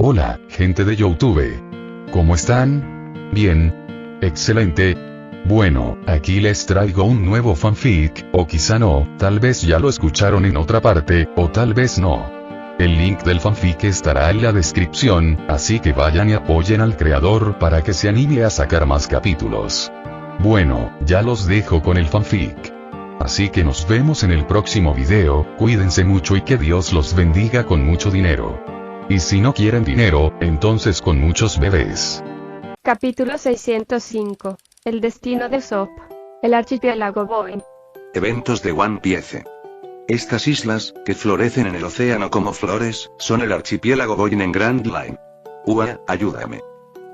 Hola, gente de YouTube. ¿Cómo están? Bien. Excelente. Bueno, aquí les traigo un nuevo fanfic, o quizá no, tal vez ya lo escucharon en otra parte, o tal vez no. El link del fanfic estará en la descripción, así que vayan y apoyen al creador para que se anime a sacar más capítulos. Bueno, ya los dejo con el fanfic. Así que nos vemos en el próximo video, cuídense mucho y que Dios los bendiga con mucho dinero. Y si no quieren dinero, entonces con muchos bebés. Capítulo 605. El destino de Usopp. El archipiélago Boim. Eventos de One Piece. Estas islas, que florecen en el océano como flores, son el archipiélago Boim en Grand Line. Ua, ayúdame.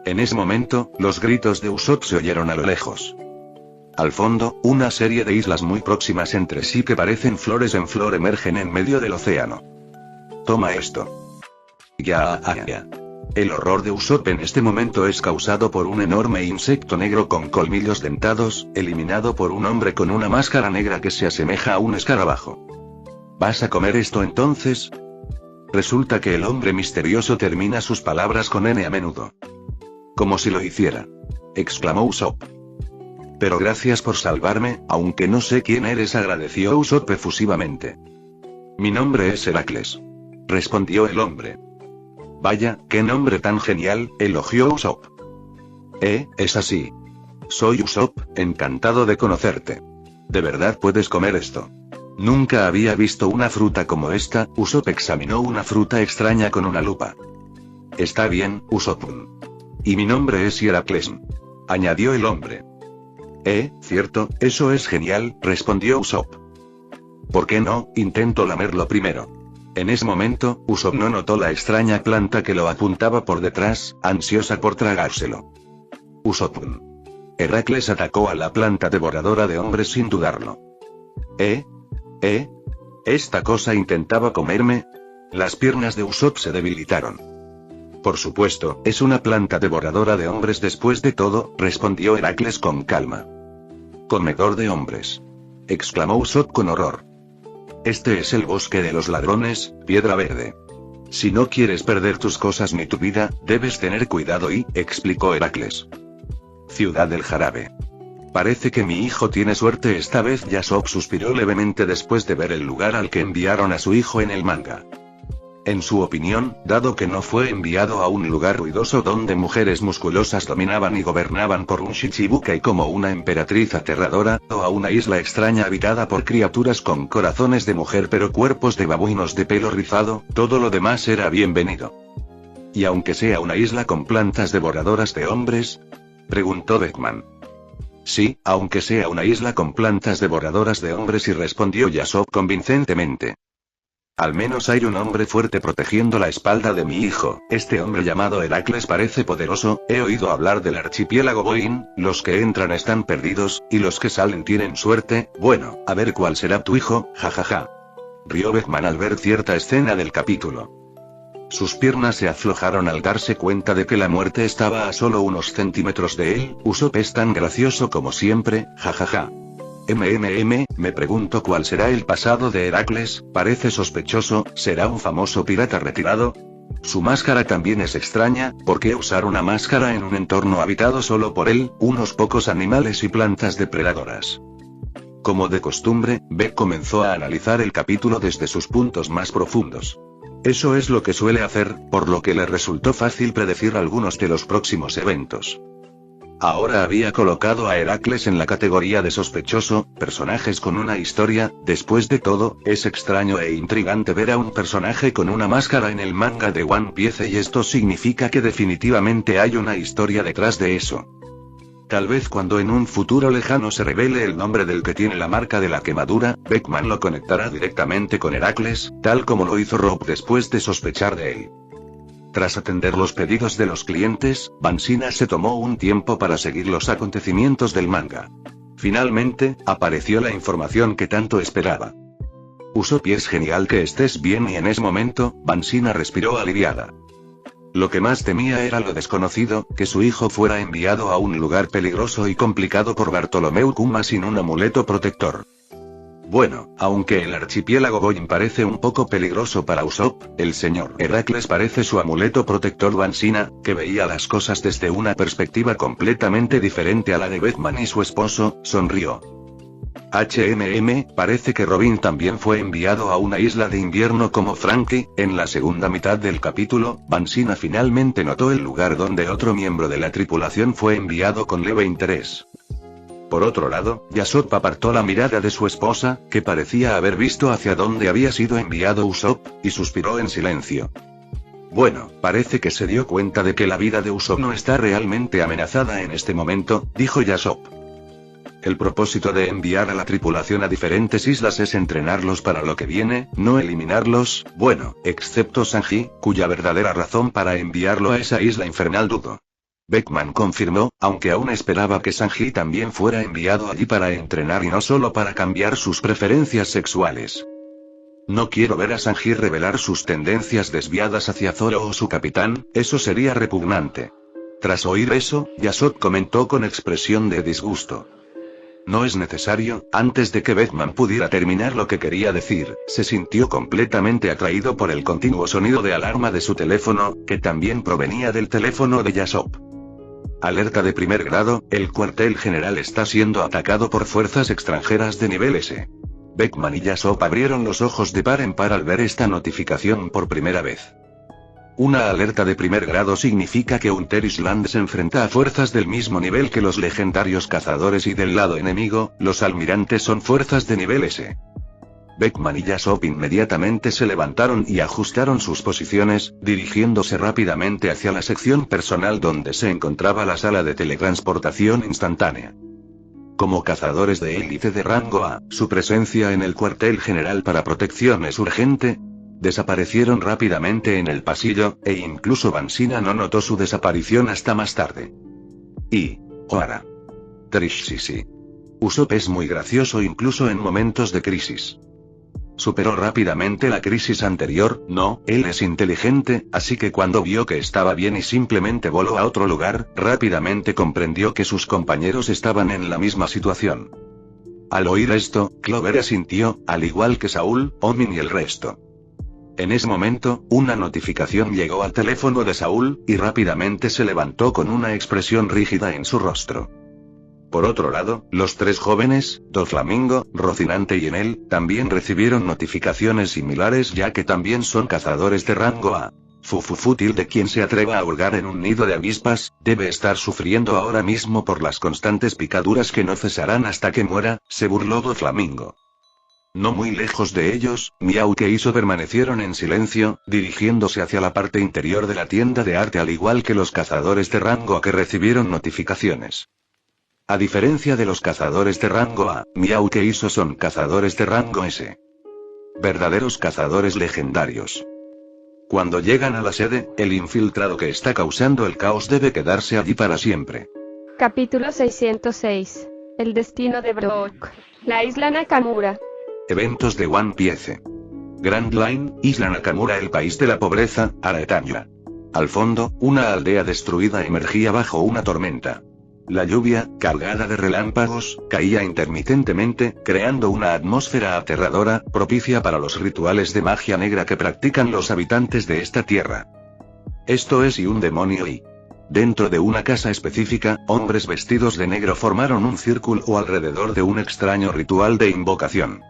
En ese momento, los gritos de Usopp se oyeron a lo lejos. Al fondo, una serie de islas muy próximas entre sí que parecen flores en flor emergen en medio del océano. Toma esto. Ya. El horror de Usopp en este momento es causado por un enorme insecto negro con colmillos dentados, eliminado por un hombre con una máscara negra que se asemeja a un escarabajo. ¿Vas a comer esto entonces? Resulta que el hombre misterioso termina sus palabras con N a menudo. Como si lo hiciera. Exclamó Usopp. Pero gracias por salvarme, aunque no sé quién eres, agradeció Usopp efusivamente. Mi nombre es Heracles. Respondió el hombre. Vaya, qué nombre tan genial, elogió Usopp. Es así. Soy Usopp, encantado de conocerte. ¿De verdad puedes comer esto? Nunca había visto una fruta como esta. Usopp examinó una fruta extraña con una lupa. Está bien, Usopp. Y mi nombre es Heracles, añadió el hombre. Cierto, eso es genial, respondió Usopp. ¿Por qué no? Intento lamerlo primero. En ese momento, Usopp no notó la extraña planta que lo apuntaba por detrás, ansiosa por tragárselo. Usopp. Heracles atacó a la planta devoradora de hombres sin dudarlo. ¿Esta cosa intentaba comerme? Las piernas de Usopp se debilitaron. Por supuesto, es una planta devoradora de hombres después de todo, respondió Heracles con calma. Comedor de hombres. Exclamó Usopp con horror. Este es el bosque de los ladrones, Piedra Verde. Si no quieres perder tus cosas ni tu vida, debes tener cuidado explicó Heracles. Ciudad del Jarabe. Parece que mi hijo tiene suerte esta vez. Usopp suspiró levemente después de ver el lugar al que enviaron a su hijo en el manga. En su opinión, dado que no fue enviado a un lugar ruidoso donde mujeres musculosas dominaban y gobernaban por un Shichibukai como una emperatriz aterradora, o a una isla extraña habitada por criaturas con corazones de mujer pero cuerpos de babuinos de pelo rizado, todo lo demás era bienvenido. ¿Y aunque sea una isla con plantas devoradoras de hombres? Preguntó Beckman. Sí, aunque sea una isla con plantas devoradoras de hombres, y respondió Usopp convincentemente. Al menos hay un hombre fuerte protegiendo la espalda de mi hijo. Este hombre llamado Heracles parece poderoso. He oído hablar del archipiélago Boim. Los que entran están perdidos, y los que salen tienen suerte. Bueno, a ver cuál será tu hijo, jajaja. Rió Beckman al ver cierta escena del capítulo. Sus piernas se aflojaron al darse cuenta de que la muerte estaba a solo unos centímetros de él. Usopp es tan gracioso como siempre, jajaja. Me pregunto cuál será el pasado de Heracles. Parece sospechoso. ¿Será un famoso pirata retirado? Su máscara también es extraña. ¿Por qué usar una máscara en un entorno habitado solo por él, unos pocos animales y plantas depredadoras? Como de costumbre, Beck comenzó a analizar el capítulo desde sus puntos más profundos. Eso es lo que suele hacer, por lo que le resultó fácil predecir algunos de los próximos eventos. Ahora había colocado a Heracles en la categoría de sospechoso, personajes con una historia. Después de todo, es extraño e intrigante ver a un personaje con una máscara en el manga de One Piece, y esto significa que definitivamente hay una historia detrás de eso. Tal vez cuando en un futuro lejano se revele el nombre del que tiene la marca de la quemadura, Beckman lo conectará directamente con Heracles, tal como lo hizo Rob después de sospechar de él. Tras atender los pedidos de los clientes, Banshina se tomó un tiempo para seguir los acontecimientos del manga. Finalmente, apareció la información que tanto esperaba. Usopp, es genial que estés bien, y en ese momento, Banshina respiró aliviada. Lo que más temía era lo desconocido, que su hijo fuera enviado a un lugar peligroso y complicado por Bartolomeu Kuma sin un amuleto protector. Bueno, aunque el archipiélago Boim parece un poco peligroso para Usopp, el señor Heracles parece su amuleto protector Vansina, que veía las cosas desde una perspectiva completamente diferente a la de Beckman y su esposo, sonrió. Parece que Robin también fue enviado a una isla de invierno como Frankie. En la segunda mitad del capítulo, Vansina finalmente notó el lugar donde otro miembro de la tripulación fue enviado con leve interés. Por otro lado, Yasop apartó la mirada de su esposa, que parecía haber visto hacia dónde había sido enviado Usopp, y suspiró en silencio. Bueno, parece que se dio cuenta de que la vida de Usopp no está realmente amenazada en este momento, dijo Yasop. El propósito de enviar a la tripulación a diferentes islas es entrenarlos para lo que viene, no eliminarlos, bueno, excepto Sanji, cuya verdadera razón para enviarlo a esa isla infernal dudo. Beckman confirmó, aunque aún esperaba que Sanji también fuera enviado allí para entrenar y no solo para cambiar sus preferencias sexuales. No quiero ver a Sanji revelar sus tendencias desviadas hacia Zoro o su capitán, eso sería repugnante. Tras oír eso, Yasop comentó con expresión de disgusto. No es necesario. Antes de que Beckman pudiera terminar lo que quería decir, se sintió completamente atraído por el continuo sonido de alarma de su teléfono, que también provenía del teléfono de Yasop. Alerta de primer grado, el cuartel general está siendo atacado por fuerzas extranjeras de nivel S. Beckman y Yasop abrieron los ojos de par en par al ver esta notificación por primera vez. Una alerta de primer grado significa que Unter Island se enfrenta a fuerzas del mismo nivel que los legendarios cazadores y del lado enemigo, los almirantes son fuerzas de nivel S. Beckman y Yasop inmediatamente se levantaron y ajustaron sus posiciones, dirigiéndose rápidamente hacia la sección personal donde se encontraba la sala de teletransportación instantánea. Como cazadores de élite de rango A, su presencia en el cuartel general para protección es urgente. Desaparecieron rápidamente en el pasillo, e incluso Vansina no notó su desaparición hasta más tarde. Y, Oara. Trishisi. Usopp es muy gracioso incluso en momentos de crisis. Superó rápidamente la crisis anterior, no, él es inteligente, así que cuando vio que estaba bien y simplemente voló a otro lugar, rápidamente comprendió que sus compañeros estaban en la misma situación. Al oír esto, Clover asintió, al igual que Saúl, Omin y el resto. En ese momento, una notificación llegó al teléfono de Saúl, y rápidamente se levantó con una expresión rígida en su rostro. Por otro lado, los tres jóvenes, Doflamingo, Rocinante y Enel, también recibieron notificaciones similares ya que también son cazadores de rango A. Fútil de quien se atreva a hurgar en un nido de avispas, debe estar sufriendo ahora mismo por las constantes picaduras que no cesarán hasta que muera, se burló Doflamingo. No muy lejos de ellos, Miauque y Iso permanecieron en silencio, dirigiéndose hacia la parte interior de la tienda de arte al igual que los cazadores de rango A que recibieron notificaciones. A diferencia de los cazadores de rango A, Miauque y Iso son cazadores de rango S. Verdaderos cazadores legendarios. Cuando llegan a la sede, el infiltrado que está causando el caos debe quedarse allí para siempre. Capítulo 606. El destino de Brook. La isla Nakamura. Eventos de One Piece. Grand Line, Isla Nakamura, el país de la pobreza, Araetania. Al fondo, una aldea destruida emergía bajo una tormenta. La lluvia, cargada de relámpagos, caía intermitentemente, creando una atmósfera aterradora, propicia para los rituales de magia negra que practican los habitantes de esta tierra. Esto es y un demonio y... Dentro de una casa específica, hombres vestidos de negro formaron un círculo alrededor de un extraño ritual de invocación.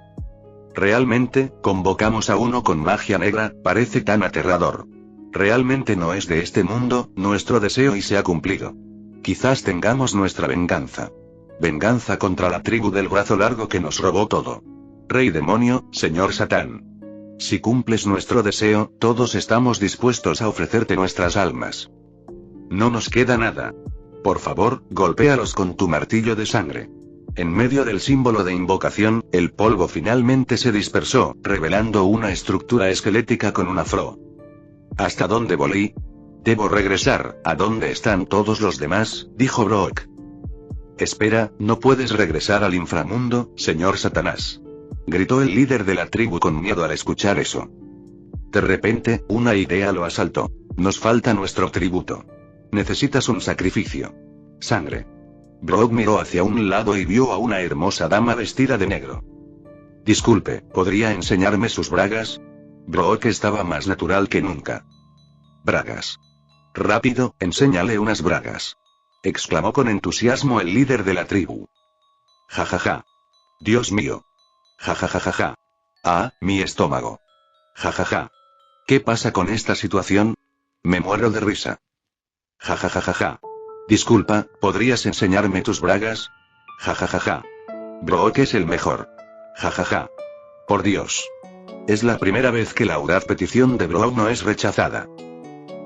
Realmente, convocamos a uno con magia negra, parece tan aterrador. Realmente no es de este mundo, nuestro deseo y se ha cumplido. Quizás tengamos nuestra venganza. Venganza contra la tribu del brazo largo que nos robó todo. Rey demonio, señor Satán. Si cumples nuestro deseo, todos estamos dispuestos a ofrecerte nuestras almas. No nos queda nada. Por favor, golpéalos con tu martillo de sangre. En medio del símbolo de invocación, el polvo finalmente se dispersó, revelando una estructura esquelética con un afro. ¿Hasta dónde volí? Debo regresar. ¿A dónde están todos los demás?, dijo Brook. Espera, no puedes regresar al inframundo, señor Satanás. Gritó el líder de la tribu con miedo al escuchar eso. De repente, una idea lo asaltó. Nos falta nuestro tributo. Necesitas un sacrificio. Sangre. Brook miró hacia un lado y vio a una hermosa dama vestida de negro. Disculpe, ¿podría enseñarme sus bragas? Brook estaba más natural que nunca. Bragas. Rápido, enséñale unas bragas. Exclamó con entusiasmo el líder de la tribu. Ja ja ja. Dios mío. Ja ja ja ja ja. Ah, mi estómago. Ja ja ja. ¿Qué pasa con esta situación? Me muero de risa. Ja ja ja ja ja. Disculpa, ¿podrías enseñarme tus bragas? Ja ja ja ja. Brook es el mejor. Ja ja ja. Por Dios. Es la primera vez que la audaz petición de Brook no es rechazada.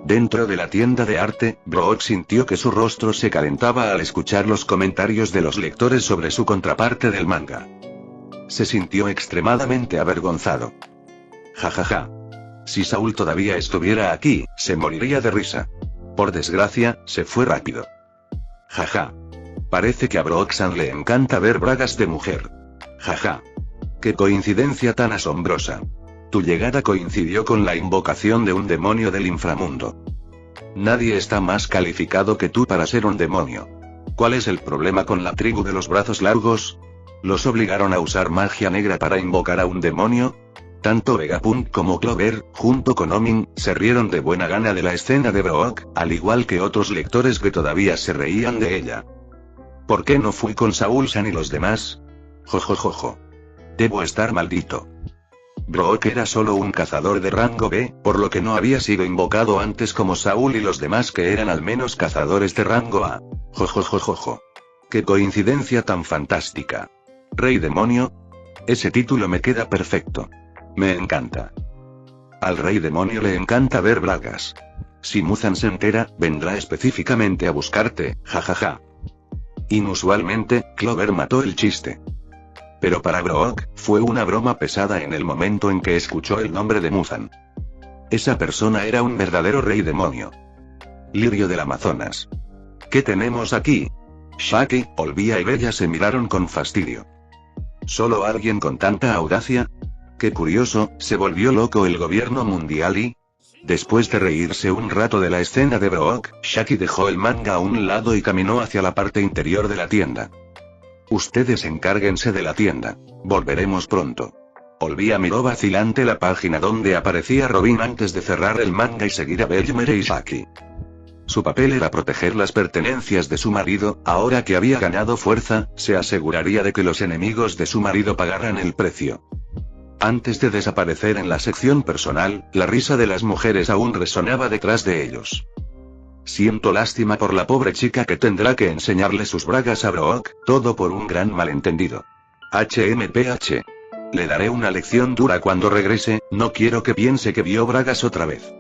Dentro de la tienda de arte, Brook sintió que su rostro se calentaba al escuchar los comentarios de los lectores sobre su contraparte del manga. Se sintió extremadamente avergonzado. Ja ja ja. Si Saúl todavía estuviera aquí, se moriría de risa. Por desgracia, se fue rápido. Ja ja. Parece que a Brook-san le encanta ver bragas de mujer. Ja ja. Qué coincidencia tan asombrosa. Tu llegada coincidió con la invocación de un demonio del inframundo. Nadie está más calificado que tú para ser un demonio. ¿Cuál es el problema con la tribu de los brazos largos? ¿Los obligaron a usar magia negra para invocar a un demonio? Tanto Vegapunk como Clover, junto con Omin, se rieron de buena gana de la escena de Brook, al igual que otros lectores que todavía se reían de ella. ¿Por qué no fui con Saúl-san y los demás? Jojojojo. Debo estar maldito. Brook era solo un cazador de rango B, por lo que no había sido invocado antes como Saúl y los demás que eran al menos cazadores de rango A. Jojojojojo. Qué coincidencia tan fantástica. Rey demonio. Ese título me queda perfecto. Me encanta. Al rey demonio le encanta ver bragas. Si Muzan se entera, vendrá específicamente a buscarte, jajaja. Inusualmente, Clover mató el chiste. Pero para Brook, fue una broma pesada en el momento en que escuchó el nombre de Muzan. Esa persona era un verdadero rey demonio. Lirio del Amazonas. ¿Qué tenemos aquí? Shaki, Olvia y Bella se miraron con fastidio. ¿Solo alguien con tanta audacia? Qué curioso, se volvió loco el gobierno mundial y... Después de reírse un rato de la escena de Brook, Shaki dejó el manga a un lado y caminó hacia la parte interior de la tienda. Ustedes encárguense de la tienda. Volveremos pronto. Olvia miró vacilante la página donde aparecía Robin antes de cerrar el manga y seguir a Bellmere y Shaki. Su papel era proteger las pertenencias de su marido, ahora que había ganado fuerza, se aseguraría de que los enemigos de su marido pagaran el precio. Antes de desaparecer en la sección personal, la risa de las mujeres aún resonaba detrás de ellos. Siento lástima por la pobre chica que tendrá que enseñarle sus bragas a Brook, todo por un gran malentendido. HMPH. Le daré una lección dura cuando regrese, no quiero que piense que vio bragas otra vez.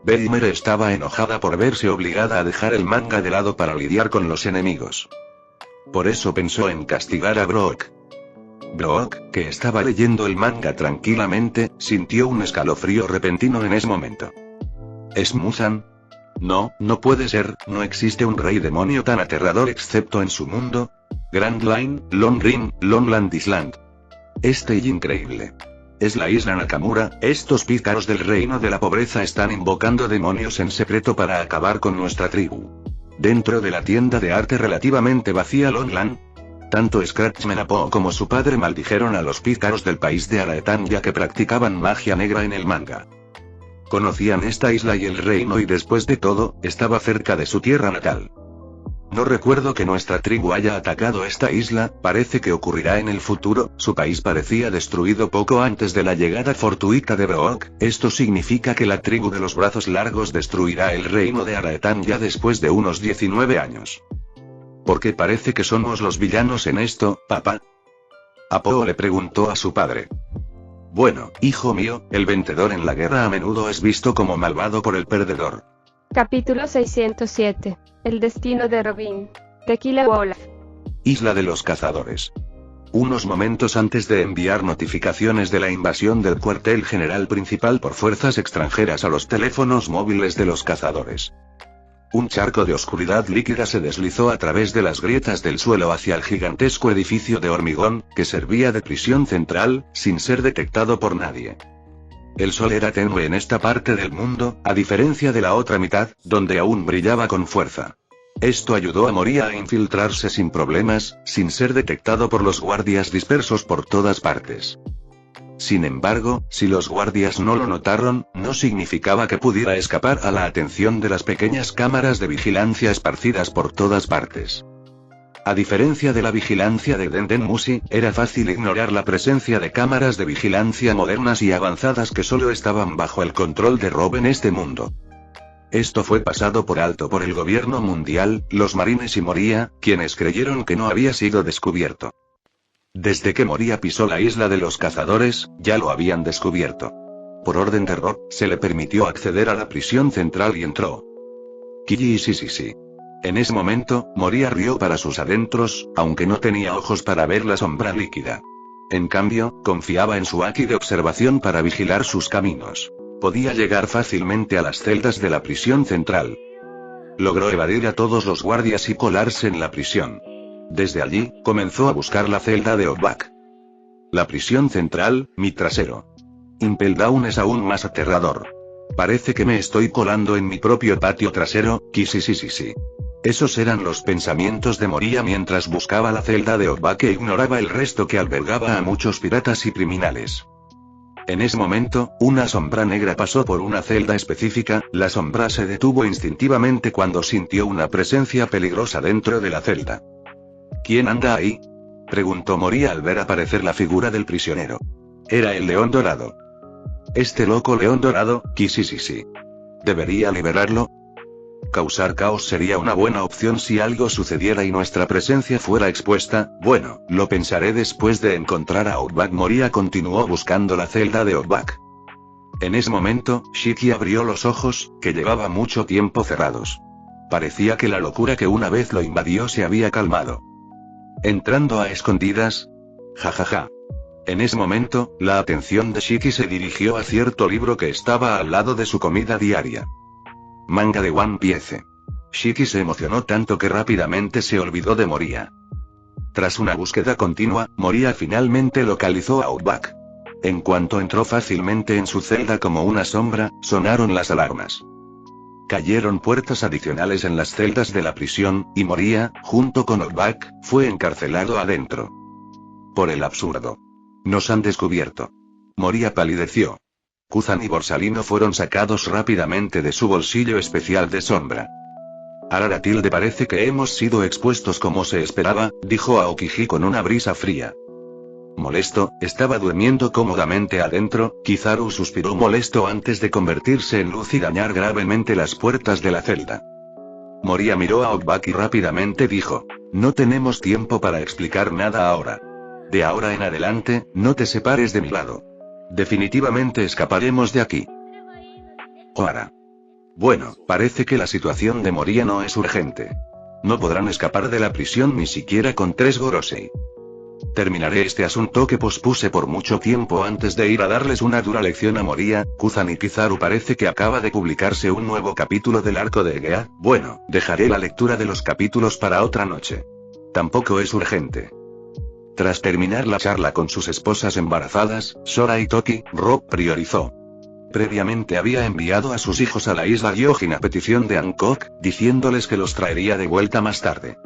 Bellmere estaba enojada por verse obligada a dejar el manga de lado para lidiar con los enemigos. Por eso pensó en castigar a Brook. Brook, que estaba leyendo el manga tranquilamente, sintió un escalofrío repentino en ese momento. ¿Es Muzan? No, no puede ser, no existe un rey demonio tan aterrador excepto en su mundo. Grand Line, Long Ring, Longland Island. Este y increíble. Es la isla Nakamura, estos pícaros del reino de la pobreza están invocando demonios en secreto para acabar con nuestra tribu. Dentro de la tienda de arte relativamente vacía Longland, tanto Scratchman Apo como su padre maldijeron a los pícaros del país de Araetan ya que practicaban magia negra en el manga. Conocían esta isla y el reino y después de todo, estaba cerca de su tierra natal. No recuerdo que nuestra tribu haya atacado esta isla, parece que ocurrirá en el futuro, su país parecía destruido poco antes de la llegada fortuita de Brook, esto significa que la tribu de los brazos largos destruirá el reino de Araetan ya después de unos 19 años. ¿Por qué parece que somos los villanos en esto, papá? Apo le preguntó a su padre. Bueno, hijo mío, el vencedor en la guerra a menudo es visto como malvado por el perdedor. Capítulo 607. El destino de Robin. Tequila Wolf. Isla de los cazadores. Unos momentos antes de enviar notificaciones de la invasión del cuartel general principal por fuerzas extranjeras a los teléfonos móviles de los cazadores. Un charco de oscuridad líquida se deslizó a través de las grietas del suelo hacia el gigantesco edificio de hormigón, que servía de prisión central, sin ser detectado por nadie. El sol era tenue en esta parte del mundo, a diferencia de la otra mitad, donde aún brillaba con fuerza. Esto ayudó a Moria a infiltrarse sin problemas, sin ser detectado por los guardias dispersos por todas partes. Sin embargo, si los guardias no lo notaron, no significaba que pudiera escapar a la atención de las pequeñas cámaras de vigilancia esparcidas por todas partes. A diferencia de la vigilancia de Denden Mushi, era fácil ignorar la presencia de cámaras de vigilancia modernas y avanzadas que solo estaban bajo el control de Rob en este mundo. Esto fue pasado por alto por el gobierno mundial, los marines y Moria, quienes creyeron que no había sido descubierto. Desde que Moria pisó la isla de los cazadores, ya lo habían descubierto. Por orden de Rob, se le permitió acceder a la prisión central y entró. Sí. En ese momento, Moria rió para sus adentros, aunque no tenía ojos para ver la sombra líquida. En cambio, confiaba en su haki de observación para vigilar sus caminos. Podía llegar fácilmente a las celdas de la prisión central. Logró evadir a todos los guardias y colarse en la prisión. Desde allí, comenzó a buscar la celda de Obak. La prisión central, mi trasero. Impel Down es aún más aterrador. Parece que me estoy colando en mi propio patio trasero, sí. Esos eran los pensamientos de Moria mientras buscaba la celda de Obak e ignoraba el resto que albergaba a muchos piratas y criminales. En ese momento, una sombra negra pasó por una celda específica, la sombra se detuvo instintivamente cuando sintió una presencia peligrosa dentro de la celda. ¿Quién anda ahí?, preguntó Moria al ver aparecer la figura del prisionero. Era el león dorado. Este loco león dorado, sí. ¿Debería liberarlo? Causar caos sería una buena opción si algo sucediera y nuestra presencia fuera expuesta. Bueno, lo pensaré después de encontrar a Obak. Moria continuó buscando la celda de Obak. En ese momento, Shiki abrió los ojos, que llevaba mucho tiempo cerrados. Parecía que la locura que una vez lo invadió se había calmado. Entrando a escondidas. Jajaja. En ese momento, la atención de Shiki se dirigió a cierto libro que estaba al lado de su comida diaria. Manga de One Piece. Shiki se emocionó tanto que rápidamente se olvidó de Moria. Tras una búsqueda continua, Moria finalmente localizó a Obak. En cuanto entró fácilmente en su celda como una sombra, sonaron las alarmas. Cayeron puertas adicionales en las celdas de la prisión, y Moria, junto con Obak, fue encarcelado adentro. Por el absurdo. Nos han descubierto. Moria palideció. Kuzan y Borsalino fueron sacados rápidamente de su bolsillo especial de sombra. Araratilde, parece que hemos sido expuestos como se esperaba, dijo Aokiji con una brisa fría. Molesto, estaba durmiendo cómodamente adentro. Kizaru suspiró molesto antes de convertirse en luz y dañar gravemente las puertas de la celda. Moria miró a Obak y rápidamente dijo: no tenemos tiempo para explicar nada ahora. De ahora en adelante, no te separes de mi lado. Definitivamente escaparemos de aquí. Ohara. Bueno, parece que la situación de Moria no es urgente. No podrán escapar de la prisión ni siquiera con 3 Gorosei. Terminaré este asunto que pospuse por mucho tiempo antes de ir a darles una dura lección a Moria. Kuzan y Kizaru, parece que acaba de publicarse un nuevo capítulo del arco de Egea. Bueno, dejaré la lectura de los capítulos para otra noche. Tampoco es urgente. Tras terminar la charla con sus esposas embarazadas, Sora y Toki, Rob priorizó. Previamente había enviado a sus hijos a la isla Gyojin a petición de Hancock, diciéndoles que los traería de vuelta más tarde.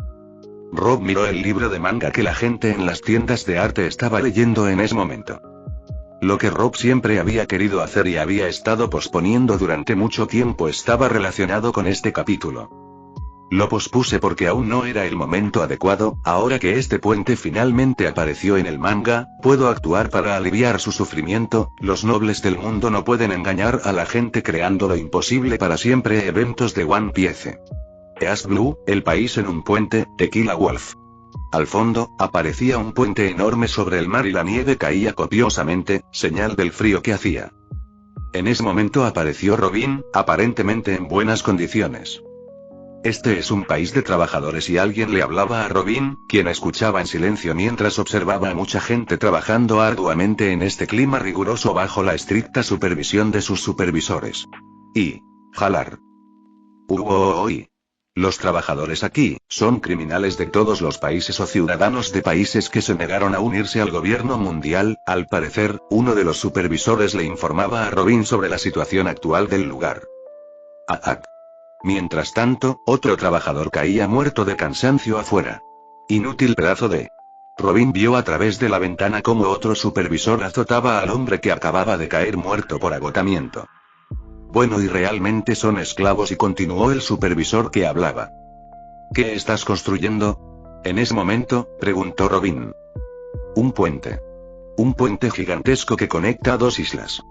Rob miró el libro de manga que la gente en las tiendas de arte estaba leyendo en ese momento. Lo que Rob siempre había querido hacer y había estado posponiendo durante mucho tiempo estaba relacionado con este capítulo. Lo pospuse porque aún no era el momento adecuado. Ahora que este puente finalmente apareció en el manga, puedo actuar para aliviar su sufrimiento. Los nobles del mundo no pueden engañar a la gente creando lo imposible para siempre. Eventos de One Piece. East Blue, el país en un puente, Tequila Wolf. Al fondo, aparecía un puente enorme sobre el mar y la nieve caía copiosamente, señal del frío que hacía. En ese momento apareció Robin, aparentemente en buenas condiciones. Este es un país de trabajadores y alguien le hablaba a Robin, quien escuchaba en silencio mientras observaba a mucha gente trabajando arduamente en este clima riguroso bajo la estricta supervisión de sus supervisores. Y jalar. Uy. Los trabajadores aquí son criminales de todos los países o ciudadanos de países que se negaron a unirse al gobierno mundial. Al parecer, uno de los supervisores le informaba a Robin sobre la situación actual del lugar. Mientras tanto, otro trabajador caía muerto de cansancio afuera. Inútil pedazo de... Robin vio a través de la ventana cómo otro supervisor azotaba al hombre que acababa de caer muerto por agotamiento. Bueno, y realmente son esclavos, y continuó el supervisor que hablaba. ¿Qué estás construyendo? En ese momento, preguntó Robin. Un puente. Un puente gigantesco que conecta dos islas.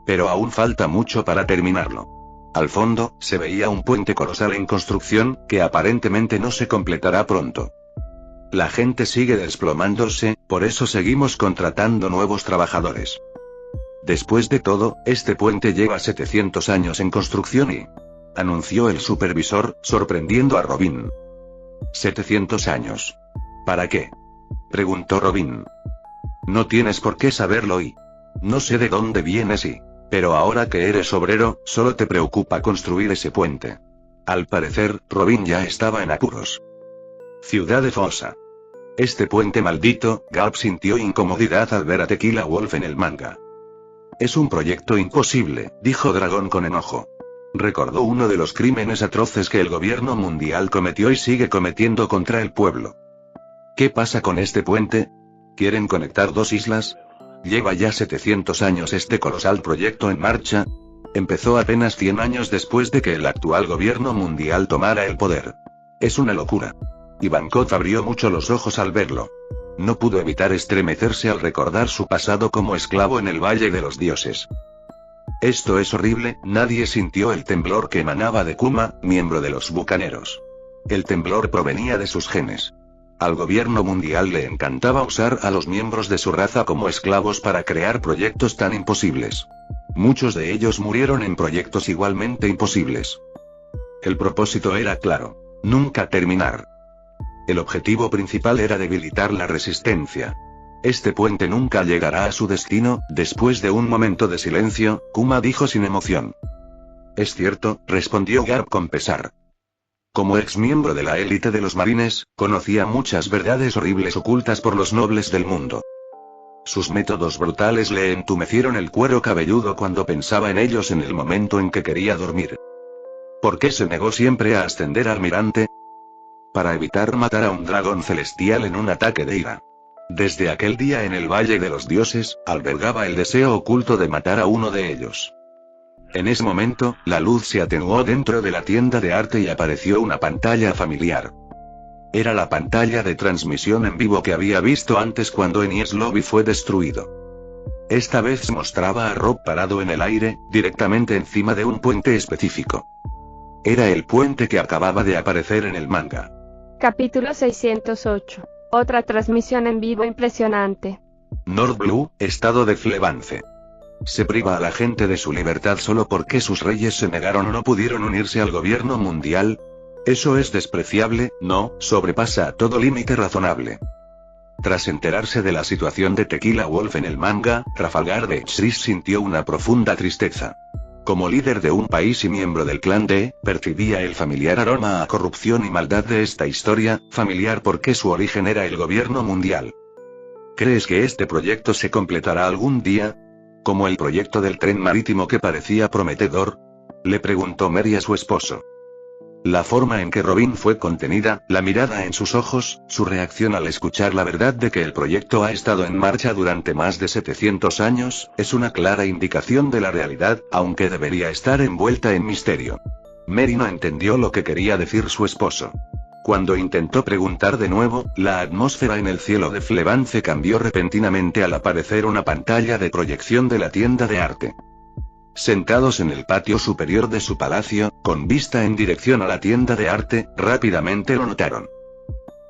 Pero aún falta mucho para terminarlo. Al fondo, se veía un puente colosal en construcción, que aparentemente no se completará pronto. La gente sigue desplomándose, por eso seguimos contratando nuevos trabajadores. Después de todo, este puente lleva 700 años en construcción y... anunció el supervisor, sorprendiendo a Robin. 700 años. ¿Para qué? Preguntó Robin. No tienes por qué saberlo y... no sé de dónde vienes y... pero ahora que eres obrero, solo te preocupa construir ese puente. Al parecer, Robin ya estaba en apuros. Ciudad de Fosa. Este puente maldito, Garp sintió incomodidad al ver a Tequila Wolf en el manga. Es un proyecto imposible, dijo Dragón con enojo. Recordó uno de los crímenes atroces que el gobierno mundial cometió y sigue cometiendo contra el pueblo. ¿Qué pasa con este puente? ¿Quieren conectar dos islas? ¿Lleva ya 700 años este colosal proyecto en marcha? Empezó apenas 100 años después de que el actual gobierno mundial tomara el poder. Es una locura. Ivankov abrió mucho los ojos al verlo. No pudo evitar estremecerse al recordar su pasado como esclavo en el Valle de los Dioses. Esto es horrible. Nadie sintió el temblor que emanaba de Kuma, miembro de los bucaneros. El temblor provenía de sus genes. Al gobierno mundial le encantaba usar a los miembros de su raza como esclavos para crear proyectos tan imposibles. Muchos de ellos murieron en proyectos igualmente imposibles. El propósito era claro: nunca terminar. El objetivo principal era debilitar la resistencia. Este puente nunca llegará a su destino. Después de un momento de silencio, Kuma dijo sin emoción. Es cierto, respondió Garp con pesar. Como ex miembro de la élite de los marines, conocía muchas verdades horribles ocultas por los nobles del mundo. Sus métodos brutales le entumecieron el cuero cabelludo cuando pensaba en ellos en el momento en que quería dormir. ¿Por qué se negó siempre a ascender a almirante? Para evitar matar a un dragón celestial en un ataque de ira. Desde aquel día en el Valle de los Dioses, albergaba el deseo oculto de matar a uno de ellos. En ese momento, la luz se atenuó dentro de la tienda de arte y apareció una pantalla familiar. Era la pantalla de transmisión en vivo que había visto antes cuando Enies Lobby fue destruido. Esta vez mostraba a Rob parado en el aire, directamente encima de un puente específico. Era el puente que acababa de aparecer en el manga. Capítulo 608. Otra transmisión en vivo impresionante. North Blue, estado de Flevance. Se priva a la gente de su libertad solo porque sus reyes se negaron o no pudieron unirse al gobierno mundial. Eso es despreciable, no, sobrepasa todo límite razonable. Tras enterarse de la situación de Tequila Wolf en el manga, Trafalgar de Chris sintió una profunda tristeza. Como líder de un país y miembro del clan D, percibía el familiar aroma a corrupción y maldad de esta historia, familiar porque su origen era el gobierno mundial. ¿Crees que este proyecto se completará algún día? ¿Como el proyecto del tren marítimo que parecía prometedor? Le preguntó Mary a su esposo. La forma en que Robin fue contenida, la mirada en sus ojos, su reacción al escuchar la verdad de que el proyecto ha estado en marcha durante más de 700 años, es una clara indicación de la realidad, aunque debería estar envuelta en misterio. Mary no entendió lo que quería decir su esposo. Cuando intentó preguntar de nuevo, la atmósfera en el cielo de Flevance cambió repentinamente al aparecer una pantalla de proyección de la tienda de arte. Sentados en el patio superior de su palacio, con vista en dirección a la tienda de arte, rápidamente lo notaron.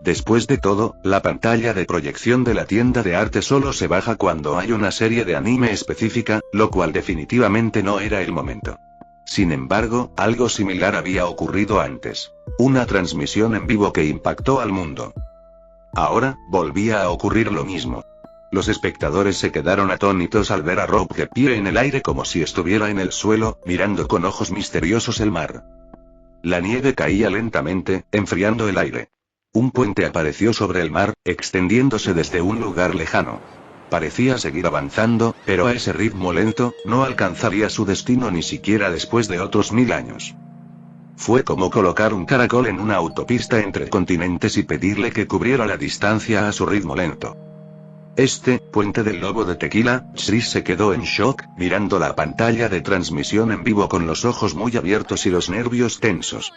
Después de todo, la pantalla de proyección de la tienda de arte solo se baja cuando hay una serie de anime específica, lo cual definitivamente no era el momento. Sin embargo, algo similar había ocurrido antes. Una transmisión en vivo que impactó al mundo. Ahora, volvía a ocurrir lo mismo. Los espectadores se quedaron atónitos al ver a Rob de pie en el aire como si estuviera en el suelo, mirando con ojos misteriosos el mar. La nieve caía lentamente, enfriando el aire. Un puente apareció sobre el mar, extendiéndose desde un lugar lejano. Parecía seguir avanzando, pero a ese ritmo lento, no alcanzaría su destino ni siquiera después de otros 1000 años. Fue como colocar un caracol en una autopista entre continentes y pedirle que cubriera la distancia a su ritmo lento. Puente del Lobo de Tequila, Chris se quedó en shock, mirando la pantalla de transmisión en vivo con los ojos muy abiertos y los nervios tensos.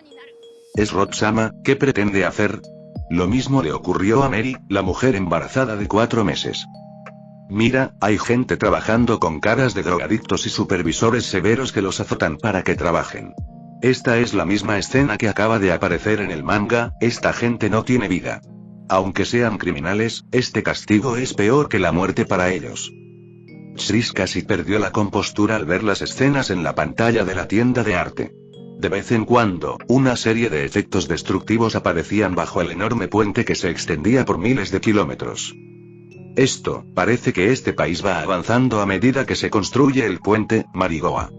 ¿Es Rod-sama? ¿Qué pretende hacer? Lo mismo le ocurrió a Mary, la mujer embarazada de 4 meses. Mira, hay gente trabajando con caras de drogadictos y supervisores severos que los azotan para que trabajen. Esta es la misma escena que acaba de aparecer en el manga, esta gente no tiene vida. Aunque sean criminales, este castigo es peor que la muerte para ellos. Chris casi perdió la compostura al ver las escenas en la pantalla de la tienda de arte. De vez en cuando, una serie de efectos destructivos aparecían bajo el enorme puente que se extendía por miles de kilómetros. Parece que este país va avanzando a medida que se construye el puente, Marigoa.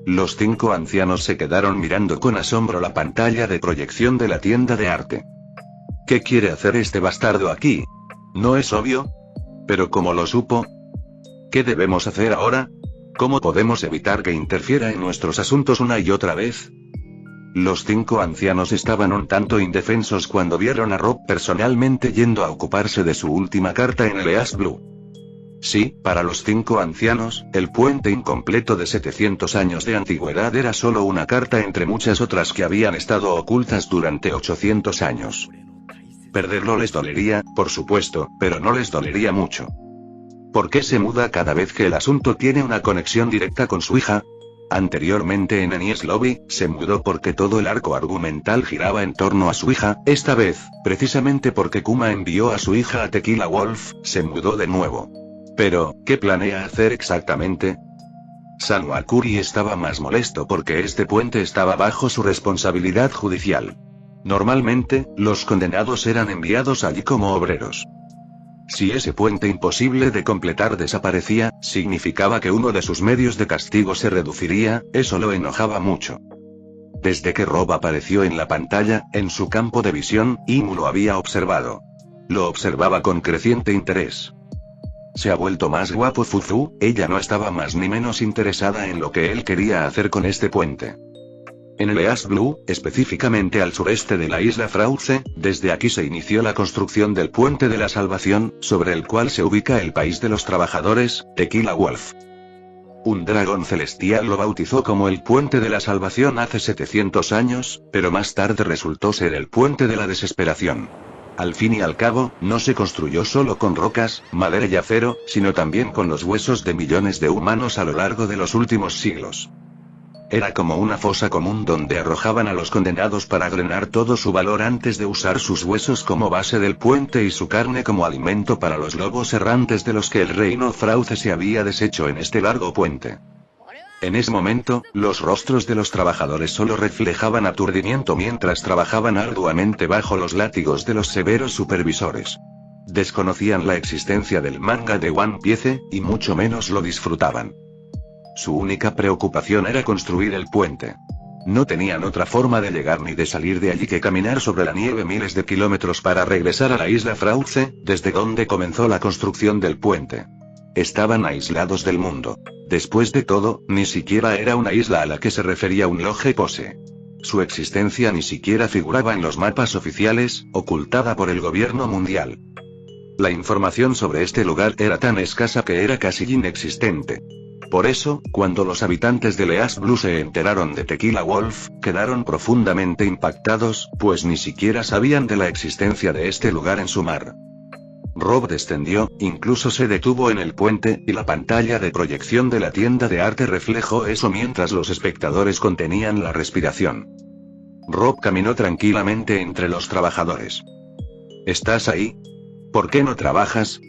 Los 5 ancianos se quedaron mirando con asombro la pantalla de proyección de la tienda de arte. ¿Qué quiere hacer este bastardo aquí? ¿No es obvio? ¿Pero cómo lo supo? ¿Qué debemos hacer ahora? ¿Cómo podemos evitar que interfiera en nuestros asuntos una y otra vez? Los 5 ancianos estaban un tanto indefensos cuando vieron a Rob personalmente yendo a ocuparse de su última carta en el East Blue. Sí, para los 5 ancianos, el puente incompleto de 700 años de antigüedad era solo una carta entre muchas otras que habían estado ocultas durante 800 años. Perderlo les dolería, por supuesto, pero no les dolería mucho. ¿Por qué se muda cada vez que el asunto tiene una conexión directa con su hija? Anteriormente en Enies Lobby, se mudó porque todo el arco argumental giraba en torno a su hija, esta vez, precisamente porque Kuma envió a su hija a Tequila Wolf, se mudó de nuevo. Pero, ¿qué planea hacer exactamente? Sanwakuri estaba más molesto porque este puente estaba bajo su responsabilidad judicial. Normalmente, los condenados eran enviados allí como obreros. Si ese puente imposible de completar desaparecía, significaba que uno de sus medios de castigo se reduciría, eso lo enojaba mucho. Desde que Rob apareció en la pantalla, en su campo de visión, Imu lo había observado. Lo observaba con creciente interés. Se ha vuelto más guapo Fuzu, ella no estaba más ni menos interesada en lo que él quería hacer con este puente. En el East Blue, específicamente al sureste de la isla Frauce, desde aquí se inició la construcción del Puente de la Salvación, sobre el cual se ubica el país de los trabajadores, Tequila Wolf. Un dragón celestial lo bautizó como el Puente de la Salvación hace 700 años, pero más tarde resultó ser el Puente de la Desesperación. Al fin y al cabo, no se construyó solo con rocas, madera y acero, sino también con los huesos de millones de humanos a lo largo de los últimos siglos. Era como una fosa común donde arrojaban a los condenados para drenar todo su valor antes de usar sus huesos como base del puente y su carne como alimento para los lobos errantes de los que el reino Frauce se había deshecho en este largo puente. En ese momento, los rostros de los trabajadores solo reflejaban aturdimiento mientras trabajaban arduamente bajo los látigos de los severos supervisores. Desconocían la existencia del manga de One Piece, y mucho menos lo disfrutaban. Su única preocupación era construir el puente. No tenían otra forma de llegar ni de salir de allí que caminar sobre la nieve miles de kilómetros para regresar a la isla Frauce, desde donde comenzó la construcción del puente. Estaban aislados del mundo. Después de todo, ni siquiera era una isla a la que se refería un Loge Pose. Su existencia ni siquiera figuraba en los mapas oficiales, ocultada por el gobierno mundial. La información sobre este lugar era tan escasa que era casi inexistente. Por eso, cuando los habitantes de East Blue se enteraron de Tequila Wolf, quedaron profundamente impactados, pues ni siquiera sabían de la existencia de este lugar en su mar. Rob descendió, incluso se detuvo en el puente, y la pantalla de proyección de la tienda de arte reflejó eso mientras los espectadores contenían la respiración. Rob caminó tranquilamente entre los trabajadores. ¿Estás ahí? ¿Por qué no trabajas?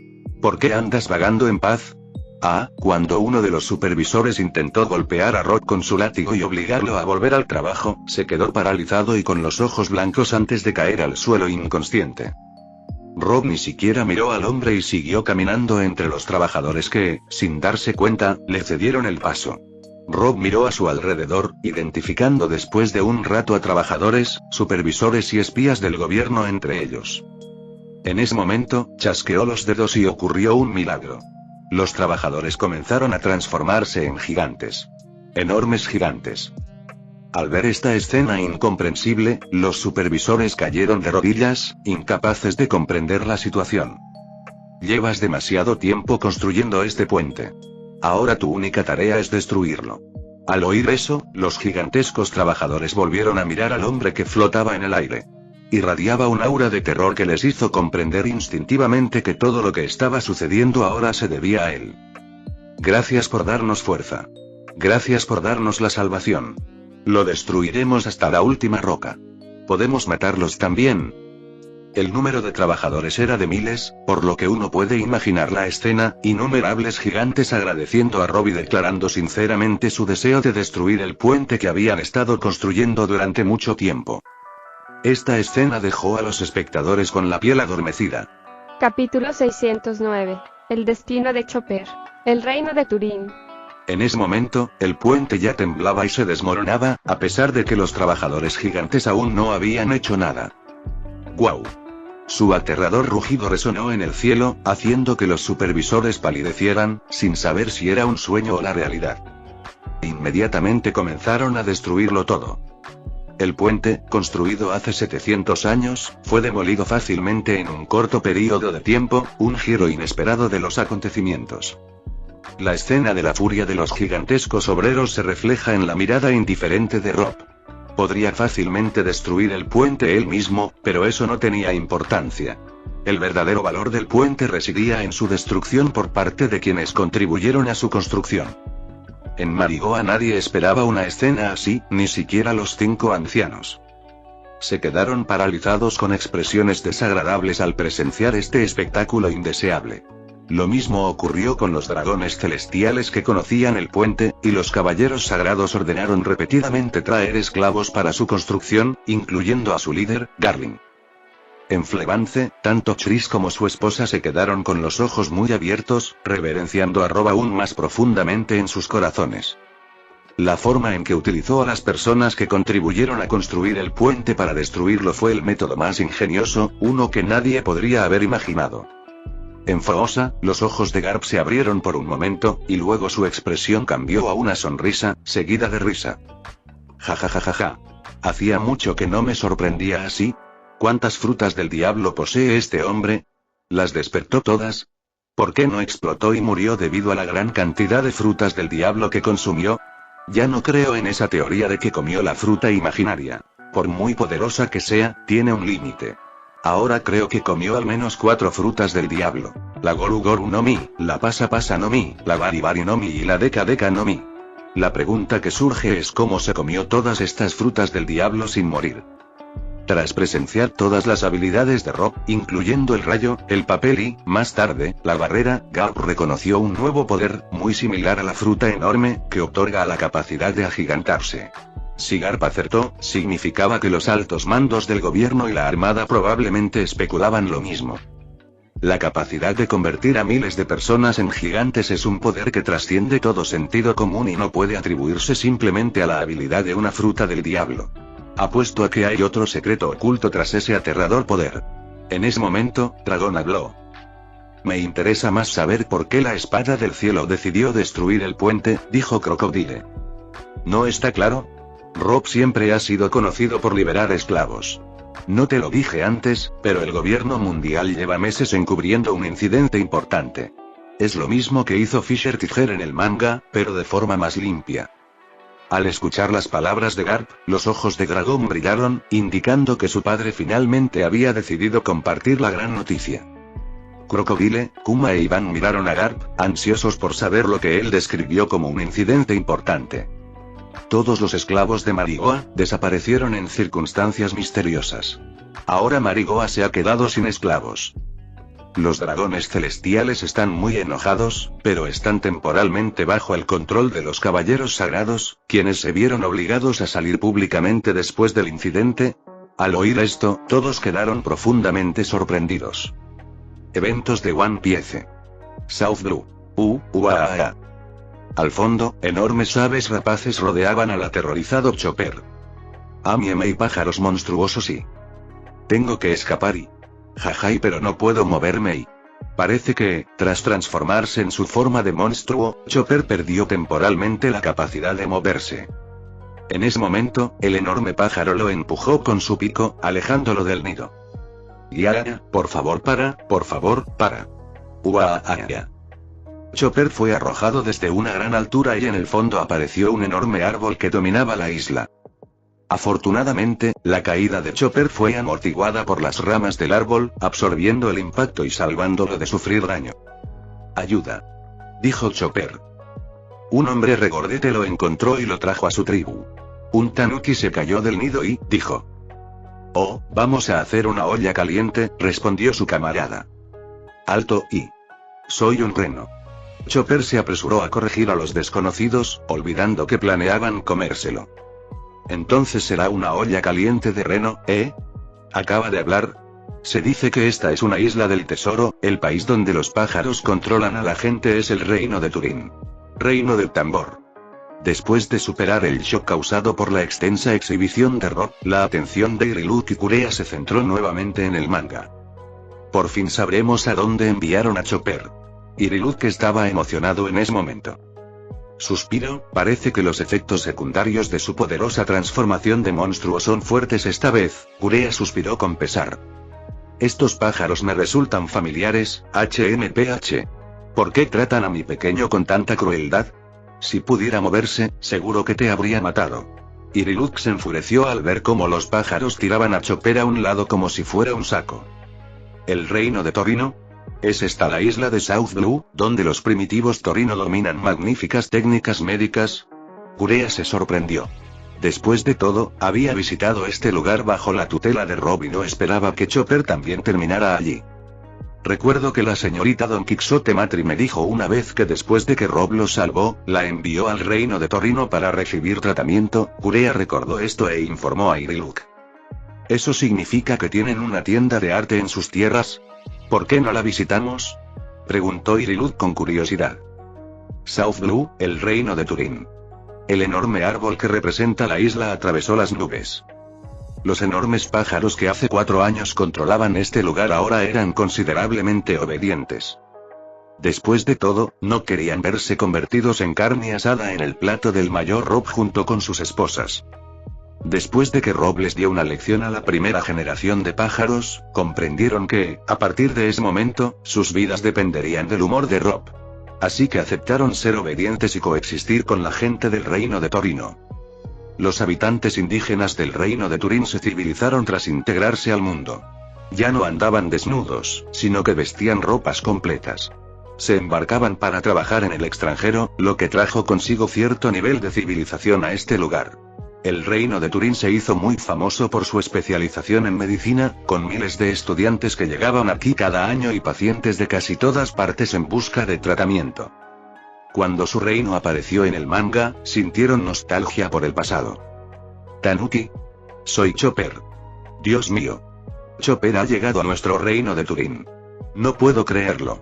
¿Por qué andas vagando en paz? Cuando uno de los supervisores intentó golpear a Rob con su látigo y obligarlo a volver al trabajo, se quedó paralizado y con los ojos blancos antes de caer al suelo inconsciente. Rob ni siquiera miró al hombre y siguió caminando entre los trabajadores que, sin darse cuenta, le cedieron el paso. Rob miró a su alrededor, identificando después de un rato a trabajadores, supervisores y espías del gobierno entre ellos. En ese momento, chasqueó los dedos y ocurrió un milagro. Los trabajadores comenzaron a transformarse en gigantes. Enormes gigantes. Al ver esta escena incomprensible, los supervisores cayeron de rodillas, incapaces de comprender la situación. Llevas demasiado tiempo construyendo este puente. Ahora tu única tarea es destruirlo. Al oír eso, los gigantescos trabajadores volvieron a mirar al hombre que flotaba en el aire. Irradiaba un aura de terror que les hizo comprender instintivamente que todo lo que estaba sucediendo ahora se debía a él. Gracias por darnos fuerza. Gracias por darnos la salvación. Lo destruiremos hasta la última roca. ¿Podemos matarlos también? El número de trabajadores era de miles, por lo que uno puede imaginar la escena, innumerables gigantes agradeciendo a Rob y declarando sinceramente su deseo de destruir el puente que habían estado construyendo durante mucho tiempo. Esta escena dejó a los espectadores con la piel adormecida. Capítulo 609. El destino de Chopper. El reino de Turín. En ese momento, el puente ya temblaba y se desmoronaba, a pesar de que los trabajadores gigantes aún no habían hecho nada. ¡Guau! Su aterrador rugido resonó en el cielo, haciendo que los supervisores palidecieran, sin saber si era un sueño o la realidad. Inmediatamente comenzaron a destruirlo todo. El puente, construido hace 700 años, fue demolido fácilmente en un corto periodo de tiempo, un giro inesperado de los acontecimientos. La escena de la furia de los gigantescos obreros se refleja en la mirada indiferente de Rob. Podría fácilmente destruir el puente él mismo, pero eso no tenía importancia. El verdadero valor del puente residía en su destrucción por parte de quienes contribuyeron a su construcción. En Marigoa nadie esperaba una escena así, ni siquiera los 5 ancianos. Se quedaron paralizados con expresiones desagradables al presenciar este espectáculo indeseable. Lo mismo ocurrió con los dragones celestiales que conocían el puente, y los caballeros sagrados ordenaron repetidamente traer esclavos para su construcción, incluyendo a su líder, Garling. En Flevance, tanto Chris como su esposa se quedaron con los ojos muy abiertos, reverenciando a Rob aún más profundamente en sus corazones. La forma en que utilizó a las personas que contribuyeron a construir el puente para destruirlo fue el método más ingenioso, uno que nadie podría haber imaginado. En Foosa, los ojos de Garp se abrieron por un momento, y luego su expresión cambió a una sonrisa, seguida de risa. Ja. Hacía mucho que no me sorprendía así. ¿Cuántas frutas del diablo posee este hombre? ¿Las despertó todas? ¿Por qué no explotó y murió debido a la gran cantidad de frutas del diablo que consumió? Ya no creo en esa teoría de que comió la fruta imaginaria. Por muy poderosa que sea, tiene un límite. Ahora creo que comió al menos 4 frutas del diablo. La Goru Goru no Mi, la Pasa Pasa no Mi, la Bari Bari no Mi y la Deca Deca no Mi. La pregunta que surge es cómo se comió todas estas frutas del diablo sin morir. Tras presenciar todas las habilidades de Rob, incluyendo el rayo, el papel y, más tarde, la barrera, Garp reconoció un nuevo poder, muy similar a la fruta enorme, que otorga la capacidad de agigantarse. Si Garp acertó, significaba que los altos mandos del gobierno y la armada probablemente especulaban lo mismo. La capacidad de convertir a miles de personas en gigantes es un poder que trasciende todo sentido común y no puede atribuirse simplemente a la habilidad de una fruta del diablo. Apuesto a que hay otro secreto oculto tras ese aterrador poder. En ese momento, Dragón habló. Me interesa más saber por qué la espada del cielo decidió destruir el puente, dijo Crocodile. ¿No está claro? Rob siempre ha sido conocido por liberar esclavos. No te lo dije antes, pero el gobierno mundial lleva meses encubriendo un incidente importante. Es lo mismo que hizo Fisher Tiger en el manga, pero de forma más limpia. Al escuchar las palabras de Garp, los ojos de Dragón brillaron, indicando que su padre finalmente había decidido compartir la gran noticia. Crocodile, Kuma e Iván miraron a Garp, ansiosos por saber lo que él describió como un incidente importante. Todos los esclavos de Marigoa desaparecieron en circunstancias misteriosas. Ahora Marigoa se ha quedado sin esclavos. Los dragones celestiales están muy enojados, pero están temporalmente bajo el control de los caballeros sagrados, quienes se vieron obligados a salir públicamente después del incidente. Al oír esto, todos quedaron profundamente sorprendidos. Eventos de One Piece. South Blue. Uaa. Al fondo, enormes aves rapaces rodeaban al aterrorizado Chopper. Amieme y pájaros monstruosos y... Tengo que escapar y... Jajay, pero no puedo moverme y... Parece que, tras transformarse en su forma de monstruo, Chopper perdió temporalmente la capacidad de moverse. En ese momento, el enorme pájaro lo empujó con su pico, alejándolo del nido. Ya, por favor, para. Uaaya. Chopper fue arrojado desde una gran altura y en el fondo apareció un enorme árbol que dominaba la isla. Afortunadamente, la caída de Chopper fue amortiguada por las ramas del árbol, absorbiendo el impacto y salvándolo de sufrir daño. Ayuda, dijo Chopper. Un hombre regordete lo encontró y lo trajo a su tribu. Un tanuki se cayó del nido y dijo: «Oh, vamos a hacer una olla caliente», respondió su camarada. «Alto y... soy un reno». Chopper se apresuró a corregir a los desconocidos, olvidando que planeaban comérselo. «Entonces será una olla caliente de reno, ¿eh? ¿Acaba de hablar? Se dice que esta es una isla del tesoro, el país donde los pájaros controlan a la gente es el reino de Turín. Reino del tambor». Después de superar el shock causado por la extensa exhibición de Rob, la atención de Iriluk y Kurea se centró nuevamente en el manga. Por fin sabremos a dónde enviaron a Chopper. Iriluk estaba emocionado en ese momento. Suspiro, parece que los efectos secundarios de su poderosa transformación de monstruo son fuertes esta vez, Kurea suspiró con pesar. Estos pájaros me resultan familiares, HMPH. ¿Por qué tratan a mi pequeño con tanta crueldad? Si pudiera moverse, seguro que te habría matado. Iriluk se enfureció al ver cómo los pájaros tiraban a Chopper a un lado como si fuera un saco. ¿El reino de Torino? ¿Es esta la isla de South Blue, donde los primitivos Torino dominan magníficas técnicas médicas? Kurea se sorprendió. Después de todo, había visitado este lugar bajo la tutela de Rob y no esperaba que Chopper también terminara allí. Recuerdo que la señorita Don Quixote Matri me dijo una vez que después de que Rob lo salvó, la envió al reino de Torino para recibir tratamiento. Kurea recordó esto e informó a Iriluk. ¿Eso significa que tienen una tienda de arte en sus tierras? ¿Por qué no la visitamos?, preguntó Iriluk con curiosidad. South Blue, el reino de Turín. El enorme árbol que representa la isla atravesó las nubes. Los enormes pájaros que hace 4 años controlaban este lugar ahora eran considerablemente obedientes. Después de todo, no querían verse convertidos en carne asada en el plato del mayor Rob junto con sus esposas. Después de que Rob les dio una lección a la primera generación de pájaros, comprendieron que, a partir de ese momento, sus vidas dependerían del humor de Rob. Así que aceptaron ser obedientes y coexistir con la gente del reino de Torino. Los habitantes indígenas del reino de Turín se civilizaron tras integrarse al mundo. Ya no andaban desnudos, sino que vestían ropas completas. Se embarcaban para trabajar en el extranjero, lo que trajo consigo cierto nivel de civilización a este lugar. El reino de Turín se hizo muy famoso por su especialización en medicina, con miles de estudiantes que llegaban aquí cada año y pacientes de casi todas partes en busca de tratamiento. Cuando su reino apareció en el manga, sintieron nostalgia por el pasado. Tanuki. Soy Chopper. Dios mío. Chopper ha llegado a nuestro reino de Turín. No puedo creerlo.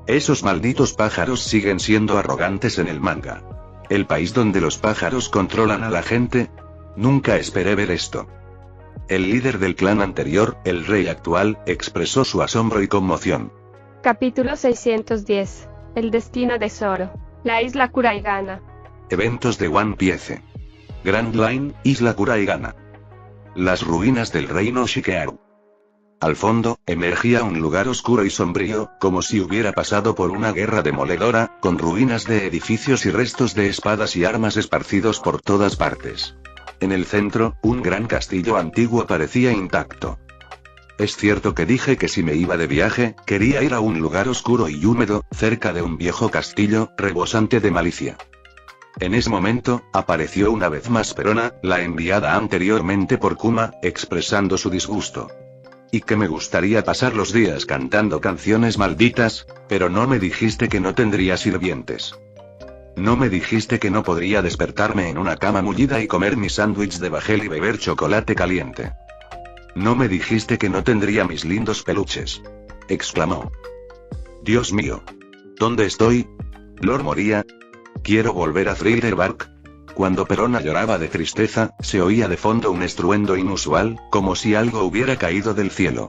Esos malditos pájaros siguen siendo arrogantes en el manga. El país donde los pájaros controlan a la gente. Nunca esperé ver esto. El líder del clan anterior, el rey actual, expresó su asombro y conmoción. Capítulo 610. El destino de Zoro. La isla Kuraigana. Eventos de One Piece. Grand Line, Isla Kuraigana. Las ruinas del reino Shikearu. Al fondo, emergía un lugar oscuro y sombrío, como si hubiera pasado por una guerra demoledora, con ruinas de edificios y restos de espadas y armas esparcidos por todas partes. En el centro, un gran castillo antiguo parecía intacto. Es cierto que dije que si me iba de viaje, quería ir a un lugar oscuro y húmedo, cerca de un viejo castillo, rebosante de malicia. En ese momento, apareció una vez más Perona, la enviada anteriormente por Kuma, expresando su disgusto. Y que me gustaría pasar los días cantando canciones malditas, pero no me dijiste que no tendría sirvientes. No me dijiste que no podría despertarme en una cama mullida y comer mi sándwich de bajel y beber chocolate caliente. No me dijiste que no tendría mis lindos peluches. Exclamó. Dios mío. ¿Dónde estoy? Lord Moria. Quiero volver a Thriller Bark. Cuando Perona lloraba de tristeza, se oía de fondo un estruendo inusual, como si algo hubiera caído del cielo.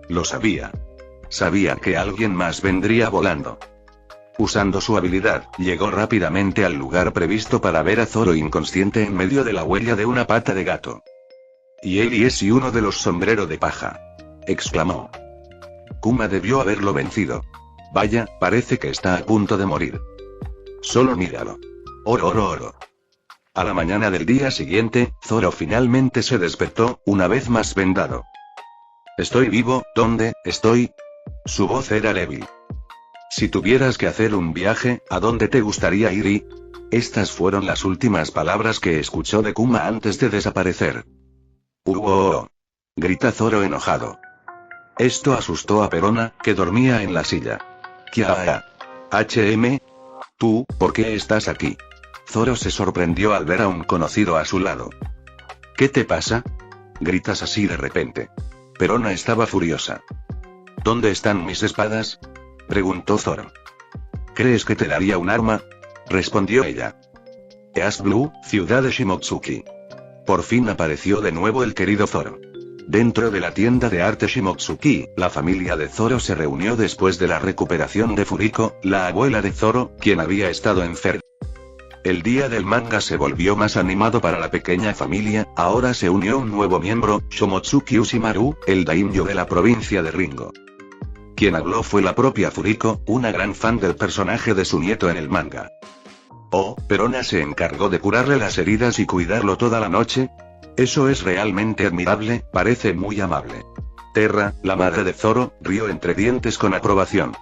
Lo sabía. Sabía que alguien más vendría volando. Usando su habilidad, llegó rápidamente al lugar previsto para ver a Zoro inconsciente en medio de la huella de una pata de gato. Y él es uno de los sombrero de paja, exclamó. Kuma debió haberlo vencido. Vaya, parece que está a punto de morir. Solo míralo. Oro, oro, oro. A la mañana del día siguiente, Zoro finalmente se despertó, una vez más vendado. ¿Estoy vivo? ¿Dónde estoy? Su voz era débil. Si tuvieras que hacer un viaje, ¿a dónde te gustaría ir? Estas fueron las últimas palabras que escuchó de Kuma antes de desaparecer. Grita Zoro enojado. Esto asustó a Perona, que dormía en la silla. ¿Kia? HM? ¿Tú, por qué estás aquí? Zoro se sorprendió al ver a un conocido a su lado. ¿Qué te pasa? Gritas así de repente. Perona estaba furiosa. ¿Dónde están mis espadas? Preguntó Zoro. ¿Crees que te daría un arma? Respondió ella. East Blue, ciudad de Shimotsuki. Por fin apareció de nuevo el querido Zoro. Dentro de la tienda de arte Shimotsuki, la familia de Zoro se reunió después de la recuperación de Furiko, la abuela de Zoro, quien había estado enferma. El día del manga se volvió más animado para la pequeña familia, ahora se unió un nuevo miembro, Shomotsuki Ushimaru, el daimyo de la provincia de Ringo. Quien habló fue la propia Furiko, una gran fan del personaje de su nieto en el manga. Oh, Perona se encargó de curarle las heridas y cuidarlo toda la noche. Eso es realmente admirable, parece muy amable. Terra, la madre de Zoro, rió entre dientes con aprobación.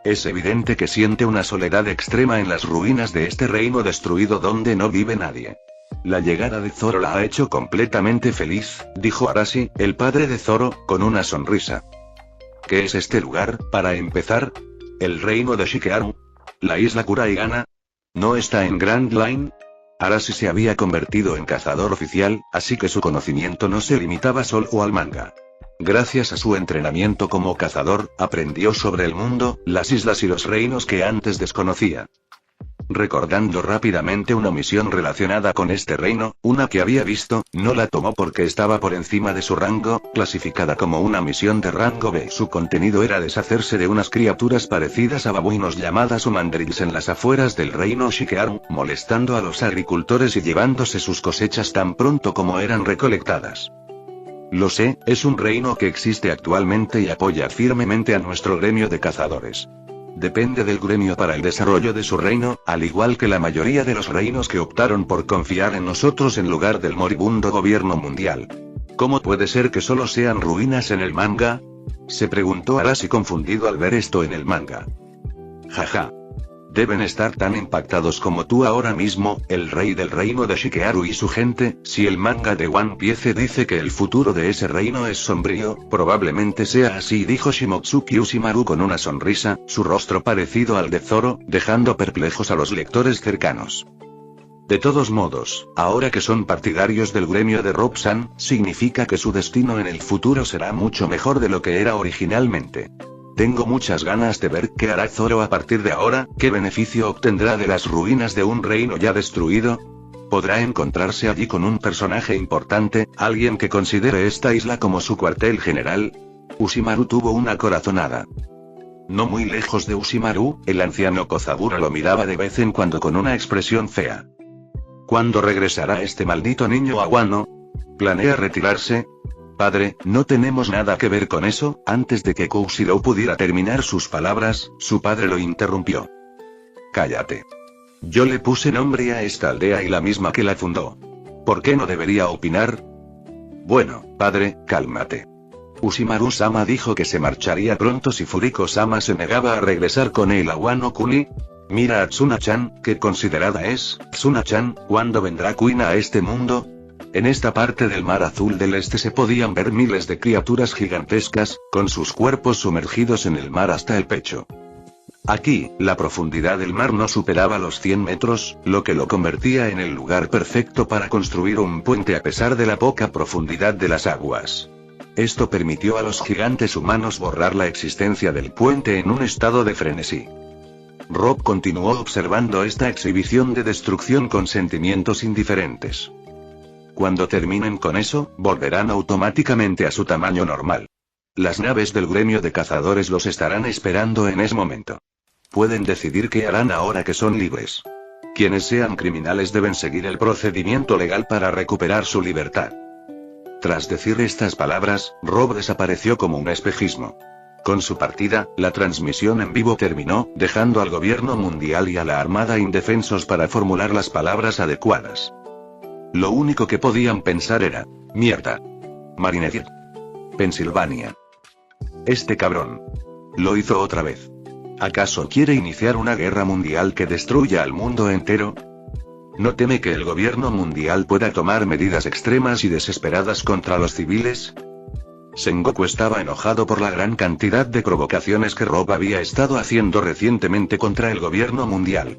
Es evidente que siente una soledad extrema en las ruinas de este reino destruido donde no vive nadie. La llegada de Zoro la ha hecho completamente feliz, dijo Arashi, el padre de Zoro, con una sonrisa. ¿Qué es este lugar, para empezar? ¿El reino de Shikearu? ¿La isla Kuraigana? ¿No está en Grand Line? Arashi se había convertido en cazador oficial, así que su conocimiento no se limitaba solo al manga. Gracias a su entrenamiento como cazador, aprendió sobre el mundo, las islas y los reinos que antes desconocía. Recordando rápidamente una misión relacionada con este reino, una que había visto, no la tomó porque estaba por encima de su rango, clasificada como una misión de rango B. Su contenido era deshacerse de unas criaturas parecidas a babuinos llamadas humandrills en las afueras del reino Shikearu, molestando a los agricultores y llevándose sus cosechas tan pronto como eran recolectadas. Lo sé, es un reino que existe actualmente y apoya firmemente a nuestro gremio de cazadores. Depende del gremio para el desarrollo de su reino, al igual que la mayoría de los reinos que optaron por confiar en nosotros en lugar del moribundo gobierno mundial. ¿Cómo puede ser que solo sean ruinas en el manga? Se preguntó Arashi confundido al ver esto en el manga. Jaja. Deben estar tan impactados como tú ahora mismo, el rey del reino de Shikearu y su gente. Si el manga de One Piece dice que el futuro de ese reino es sombrío, probablemente sea así, dijo Shimotsuki Ushimaru con una sonrisa, su rostro parecido al de Zoro, dejando perplejos a los lectores cercanos. De todos modos, ahora que son partidarios del gremio de Rob-san, significa que su destino en el futuro será mucho mejor de lo que era originalmente. Tengo muchas ganas de ver qué hará Zoro a partir de ahora, qué beneficio obtendrá de las ruinas de un reino ya destruido. ¿Podrá encontrarse allí con un personaje importante, alguien que considere esta isla como su cuartel general? Ushimaru tuvo una corazonada. No muy lejos de Ushimaru, el anciano Kozaburo lo miraba de vez en cuando con una expresión fea. ¿Cuándo regresará este maldito niño a Wano? ¿Planea retirarse? Padre, no tenemos nada que ver con eso. Antes de que Koushiro pudiera terminar sus palabras, su padre lo interrumpió. Cállate. Yo le puse nombre a esta aldea y la misma que la fundó. ¿Por qué no debería opinar? Bueno, padre, cálmate. Ushimaru-sama dijo que se marcharía pronto si Furiko-sama se negaba a regresar con él a Wano Kuni. Mira a Tsuna-chan, ¿qué considerada es, Tsuna-chan? ¿Cuándo vendrá Kuina a este mundo? En esta parte del mar azul del este se podían ver miles de criaturas gigantescas, con sus cuerpos sumergidos en el mar hasta el pecho. Aquí, la profundidad del mar no superaba los 100 metros, lo que lo convertía en el lugar perfecto para construir un puente a pesar de la poca profundidad de las aguas. Esto permitió a los gigantes humanos borrar la existencia del puente en un estado de frenesí. Rob continuó observando esta exhibición de destrucción con sentimientos indiferentes. Cuando terminen con eso, volverán automáticamente a su tamaño normal. Las naves del gremio de cazadores los estarán esperando en ese momento. pueden decidir qué harán ahora que son libres. Quienes sean criminales deben seguir el procedimiento legal para recuperar su libertad. Tras decir estas palabras, Rob desapareció como un espejismo. Con su partida, la transmisión en vivo terminó, dejando al gobierno mundial y a la armada indefensos para formular las palabras adecuadas. Lo único que podían pensar era: mierda. Marinette. Pensilvania. Este cabrón. Lo hizo otra vez. ¿Acaso quiere iniciar una guerra mundial que destruya al mundo entero? ¿No teme que el gobierno mundial pueda tomar medidas extremas y desesperadas contra los civiles? Sengoku estaba enojado por la gran cantidad de provocaciones que Rob había estado haciendo recientemente contra el gobierno mundial.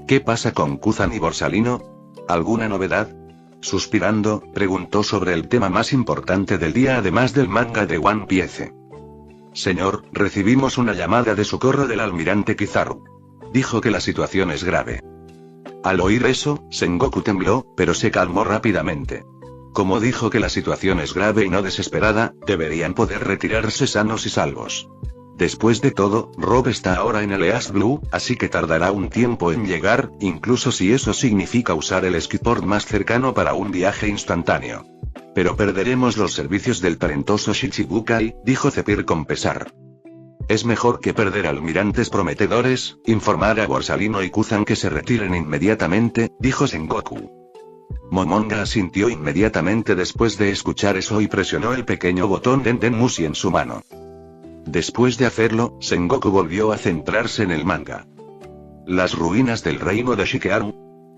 ¿Qué pasa con Kuzan y Borsalino? ¿Alguna novedad? Suspirando, preguntó sobre el tema más importante del día además del manga de One Piece. Señor, recibimos una llamada de socorro del almirante Kizaru. Dijo que la situación es grave. Al oír eso, Sengoku tembló, pero se calmó rápidamente. Como dijo que la situación es grave y no desesperada, deberían poder retirarse sanos y salvos. Después de todo, Rob está ahora en el East Blue, así que tardará un tiempo en llegar, incluso si eso significa usar el skiport más cercano para un viaje instantáneo. Pero perderemos los servicios del talentoso Shichibukai, dijo Zephyr con pesar. Es mejor que perder almirantes prometedores, informar a Borsalino y Kuzan que se retiren inmediatamente, dijo Sengoku. Momonga asintió inmediatamente después de escuchar eso y presionó el pequeño botón Denmushi en su mano. Después de hacerlo, Sengoku volvió a centrarse en el manga. Las ruinas del reino de Shikearu.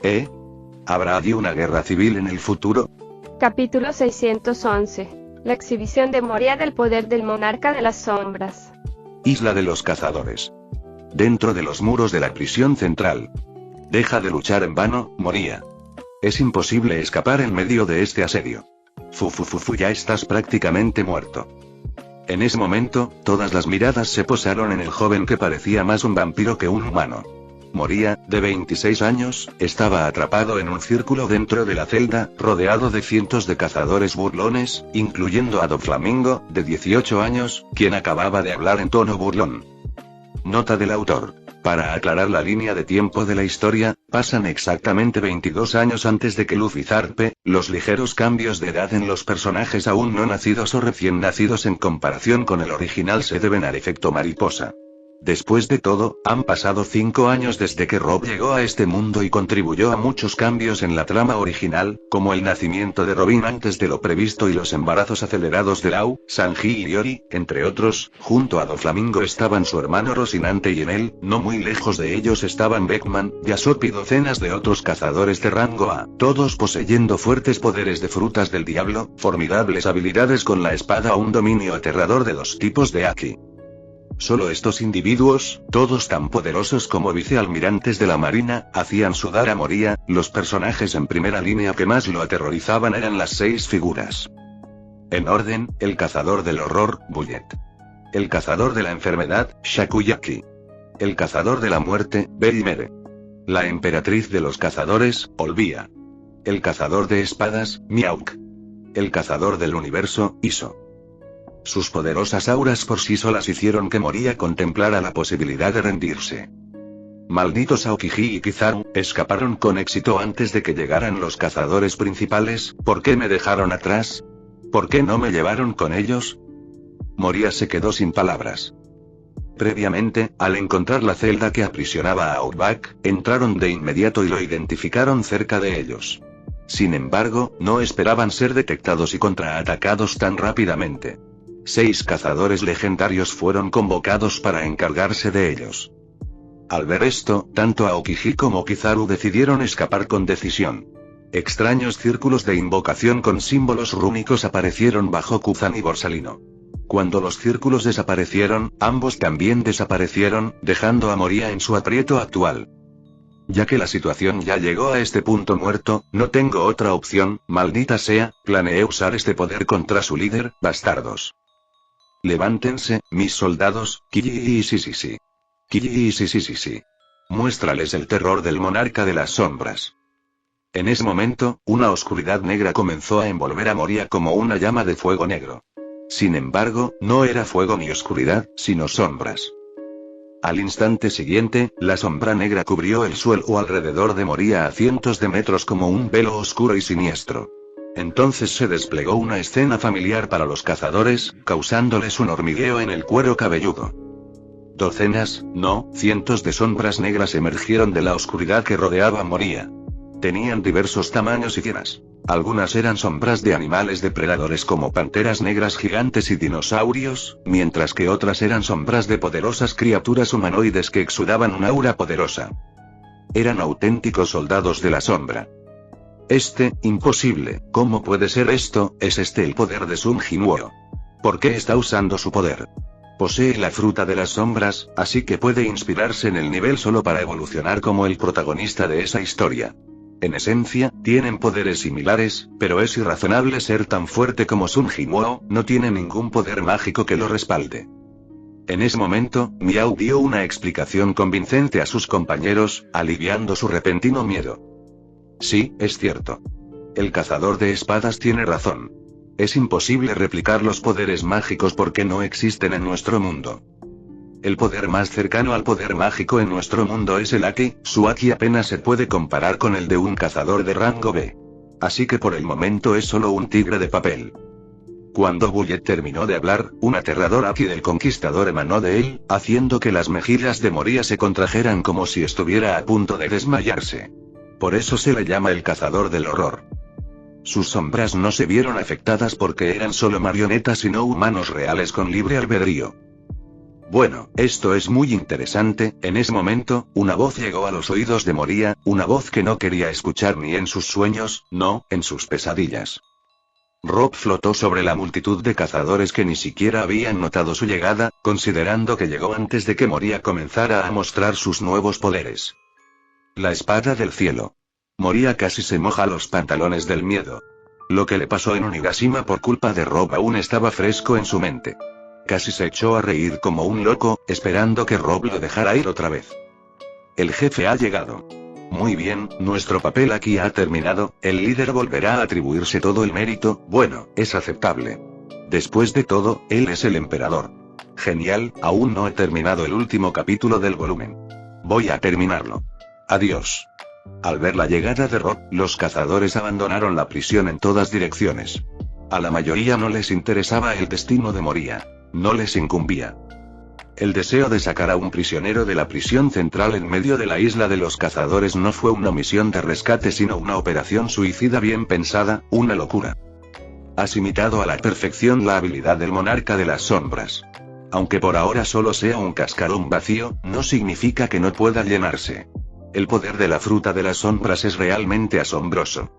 ¿Habrá allí una guerra civil en el futuro? Capítulo 611. La exhibición de Moria del poder del monarca de las sombras. Isla de los cazadores. Dentro de los muros de la prisión central. Deja de luchar en vano, Moria. Es imposible escapar en medio de este asedio. Ya estás prácticamente muerto. En ese momento, todas las miradas se posaron en el joven que parecía más un vampiro que un humano. Moria, de 26 años, estaba atrapado en un círculo dentro de la celda, rodeado de cientos de cazadores burlones, incluyendo a Doflamingo, de 18 años, quien acababa de hablar en tono burlón. Nota del autor. Para aclarar la línea de tiempo de la historia, pasan exactamente 22 años antes de que Luffy zarpe. Los ligeros cambios de edad en los personajes aún no nacidos o recién nacidos en comparación con el original se deben al efecto mariposa. Después de todo, han pasado 5 años desde que Rob llegó a este mundo y contribuyó a muchos cambios en la trama original, como el nacimiento de Robin antes de lo previsto y los embarazos acelerados de Lau, Sanji y Iori, entre otros. Junto a Doflamingo estaban su hermano Rocinante y en él, no muy lejos de ellos estaban Beckman, Yasop y docenas de otros cazadores de rango A, todos poseyendo fuertes poderes de frutas del diablo, formidables habilidades con la espada o un dominio aterrador de los tipos de Haki. Solo estos individuos, todos tan poderosos como vicealmirantes de la marina, hacían sudar a Moria. Los personajes en primera línea que más lo aterrorizaban eran las 6 figuras. En orden: el cazador del horror, Bullet. El cazador de la enfermedad, Shakuyaki. El cazador de la muerte, Berimere. La emperatriz de los cazadores, Olvia. El cazador de espadas, Miauk. El cazador del universo, Iso. Sus poderosas auras por sí solas hicieron que Moria contemplara la posibilidad de rendirse. Malditos Aokiji y Kizaru, escaparon con éxito antes de que llegaran los cazadores principales. ¿Por qué me dejaron atrás? ¿Por qué no me llevaron con ellos? Moria se quedó sin palabras. Previamente, al encontrar la celda que aprisionaba a Outback, entraron de inmediato y lo identificaron cerca de ellos. Sin embargo, no esperaban ser detectados y contraatacados tan rápidamente. 6 cazadores legendarios fueron convocados para encargarse de ellos. Al ver esto, tanto Aokiji como Kizaru decidieron escapar con decisión. Extraños círculos de invocación con símbolos rúnicos aparecieron bajo Kuzan y Borsalino. Cuando los círculos desaparecieron, ambos también desaparecieron, dejando a Moria en su aprieto actual. Ya que la situación ya llegó a este punto muerto, no tengo otra opción, maldita sea, planeé usar este poder contra su líder, bastardos. Levántense, mis soldados, sí. Muéstrales el terror del monarca de las sombras. En ese momento, una oscuridad negra comenzó a envolver a Moria como una llama de fuego negro. Sin embargo, no era fuego ni oscuridad, sino sombras. Al instante siguiente, la sombra negra cubrió el suelo alrededor de Moria a cientos de metros como un velo oscuro y siniestro. Entonces se desplegó una escena familiar para los cazadores, causándoles un hormigueo en el cuero cabelludo. Docenas, no, cientos de sombras negras emergieron de la oscuridad que rodeaba a Moria. Tenían diversos tamaños y fieras. Algunas eran sombras de animales depredadores como panteras negras gigantes y dinosaurios, mientras que otras eran sombras de poderosas criaturas humanoides que exudaban un aura poderosa. Eran auténticos soldados de la sombra. Imposible, ¿cómo puede ser esto? ¿Es este el poder de Sun Jinwoo? ¿Por qué está usando su poder? Posee la fruta de las sombras, así que puede inspirarse en el nivel solo para evolucionar como el protagonista de esa historia. En esencia, tienen poderes similares, pero es irrazonable ser tan fuerte como Sun Jinwoo, no tiene ningún poder mágico que lo respalde. En ese momento, Miao dio una explicación convincente a sus compañeros, aliviando su repentino miedo. Sí, es cierto. El cazador de espadas tiene razón. Es imposible replicar los poderes mágicos porque no existen en nuestro mundo. El poder más cercano al poder mágico en nuestro mundo es el Aki, su Aki apenas se puede comparar con el de un cazador de rango B. Así que por el momento es solo un tigre de papel. Cuando Bullet terminó de hablar, un aterrador Aki del Conquistador emanó de él, haciendo que las mejillas de Moria se contrajeran como si estuviera a punto de desmayarse. Por eso se le llama el cazador del horror. Sus sombras no se vieron afectadas porque eran solo marionetas y no humanos reales con libre albedrío. Bueno, esto es muy interesante. En ese momento, una voz llegó a los oídos de Moria, una voz que no quería escuchar ni en sus sueños, no, en sus pesadillas. Rob flotó sobre la multitud de cazadores que ni siquiera habían notado su llegada, considerando que llegó antes de que Moria comenzara a mostrar sus nuevos poderes. La espada del cielo. Moria casi se moja los pantalones del miedo. Lo que le pasó en Onigashima por culpa de Rob aún estaba fresco en su mente. Casi se echó a reír como un loco, esperando que Rob lo dejara ir otra vez. El jefe ha llegado. Muy bien, nuestro papel aquí ha terminado, el líder volverá a atribuirse todo el mérito, bueno, es aceptable. Después de todo, él es el emperador. Genial, aún no he terminado el último capítulo del volumen. Voy a terminarlo. Adiós. Al ver la llegada de Rob, los cazadores abandonaron la prisión en todas direcciones. A la mayoría no les interesaba el destino de Moria. No les incumbía. El deseo de sacar a un prisionero de la prisión central en medio de la isla de los cazadores no fue una misión de rescate sino una operación suicida bien pensada, una locura. Has imitado a la perfección la habilidad del monarca de las sombras. Aunque por ahora solo sea un cascarón vacío, no significa que no pueda llenarse. El poder de la fruta de las sombras es realmente asombroso.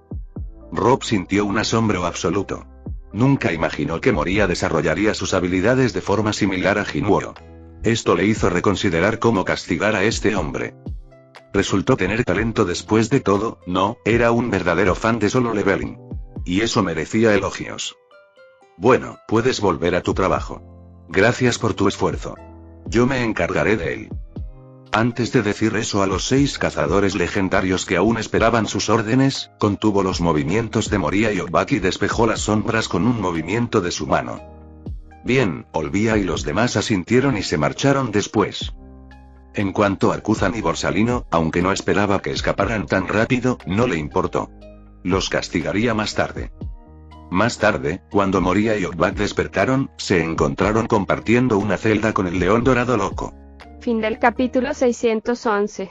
Rob sintió un asombro absoluto. Nunca imaginó que Moria desarrollaría sus habilidades de forma similar a Jinwoo. Esto le hizo reconsiderar cómo castigar a este hombre. Resultó tener talento después de todo, no, era un verdadero fan de Solo Leveling. Y eso merecía elogios. Bueno, puedes volver a tu trabajo. Gracias por tu esfuerzo. Yo me encargaré de él. Antes de decir eso a los 6 cazadores legendarios que aún esperaban sus órdenes, contuvo los movimientos de Moria y Obaki despejó las sombras con un movimiento de su mano. Bien, Olvia y los demás asintieron y se marcharon después. En cuanto a Kuzan y Borsalino, aunque no esperaba que escaparan tan rápido, no le importó. Los castigaría más tarde. Más tarde, cuando Moria y Obak despertaron, se encontraron compartiendo una celda con el león dorado loco. Fin del capítulo 611.